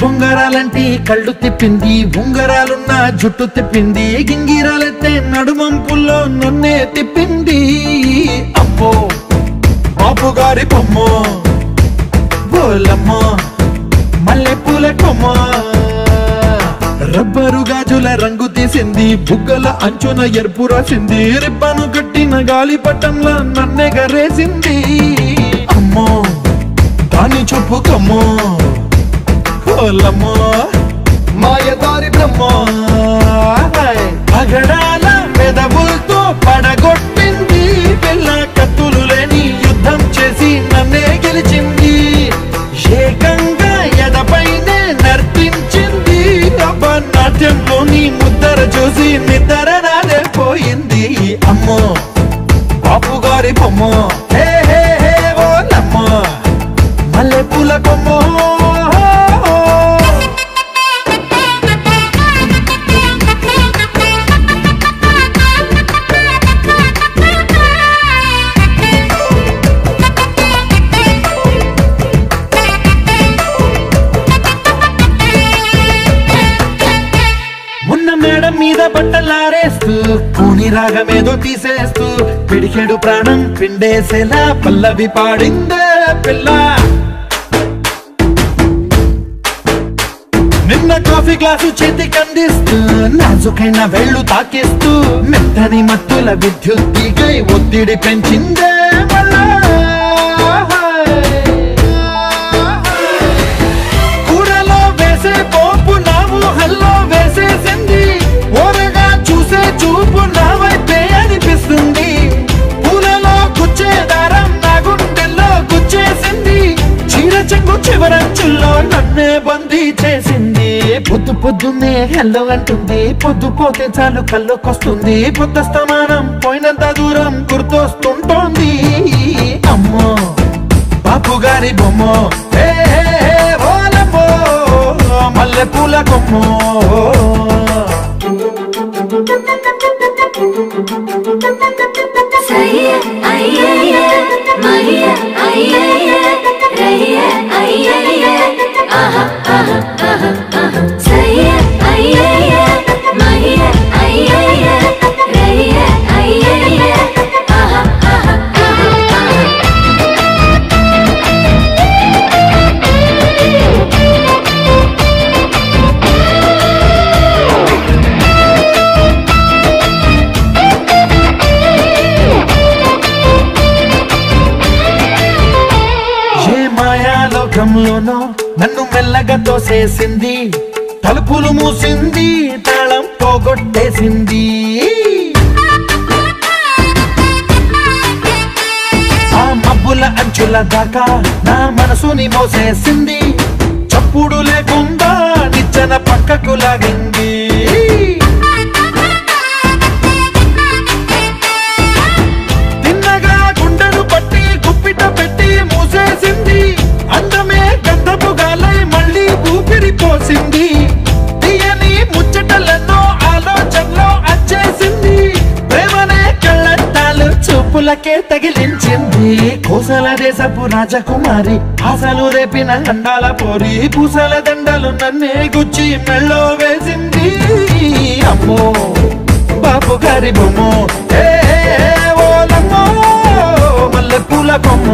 బొంగరాలంటి కళ్ళు తిప్పింది, ఉంగరాలున్న జుట్టు తిప్పింది, గింగిరాలెత్తే నడుమంపుల్లో నన్నే తిప్పింది. అమ్మో బాపు గారి బొమ్మ, బోలమ్మ మల్లె పూల కొమ్మ, రబ్బరు గాజుల రంగు తీసింది, బుగ్గల అంచున ఎరుపు రాసింది, రిబ్బను కట్టిన గాలి పట్టంలో నన్నే గరేసింది. అమ్మో దాని చూపు కమ్మో, ఓలమ్మో మాయదారి బ్రహ్మ, పగడాల పెదవులతో పడగొట్టింది, పిల్ల కత్తులు లేని యుద్ధం చేసి నన్నే గెలిచింది, ఏకంగా ఎదపైనే నర్తించింది. నాట్యంలోని ముద్దర చూసి నిద్ర నాదే పోయింది. అమ్మో బాపు గారి బొమ్మ, హే హే హే ఓలమ్మ మల్లె పూల కొమ్మ. మేడం మీద బట్టలారేస్తూ కూని రాగమేదో తీసేస్తూ పిడికెడు ప్రాణం పిండేసేలా పల్లవి పాడిందే పిల్ల. నిన్న కాఫీ గ్లాసు చేతికి అందిస్తూ నాజుకైన వేళ్ళు తాకిస్తూ మెత్తని మత్తుల విద్యుత్ తీగై ఒత్తిడి పెంచిందే మళ్ళా. కూరలో వేసే పోపు నా ఊహల్లో వేసేసింది, ఓరగా చూసే చూపు నా వైపే అనిపిస్తుంది, పూలలో గుచ్చే దారం నా గుండెల్లో గుచ్చేసింది, చీర చెంగు చివరంచుల్లో నన్నే బందీ చేసింది. పొద్దు పొద్దున్నే హెల్లో అంటుంది, పొద్దు పోతే చాలు కళ్ళొకొస్తుంది, పొద్దస్తమానం పోయినంత దూరం గుర్తొస్తుంటోంది. అమ్మో బాపు గారి బొమ్మ, హే హే హే ఓలమ్మో మల్లె పూల కొమ్మ. లోకంలోనో నన్ను మెల్లగా తోసేసింది, తలుపులు మూసింది, తాళం పోగొట్టేసింది, ఆ మబ్బుల అంచుల దాకా నా మనసుని మోసేసింది, చప్పుడు లేకుండా నిచ్చెన పక్కకు లాగింది, తిన్నగా గుండెను పట్టి గుప్పిట పెట్టి మూసేసింది, అందమే గంధపు గాలై మళ్ళీ ఊపిరి పోసింది, తీయని ముచ్చటలెన్నో ఆలోచనలో అచ్చేసింది, ప్రేమనే కళ్ళట్టాలు చూపులకే తగిలించింది, కోసల దేశపు రాజకుమారి ఆశలు రేపిన అండాల పోరి, పూసల దండలు నన్నే గుచ్చి మెళ్ళో వేసింది. అమ్మో బాపు గారి బొమ్మ, హే హే ఓలమ్మో మల్లె పూల కొమ్మ.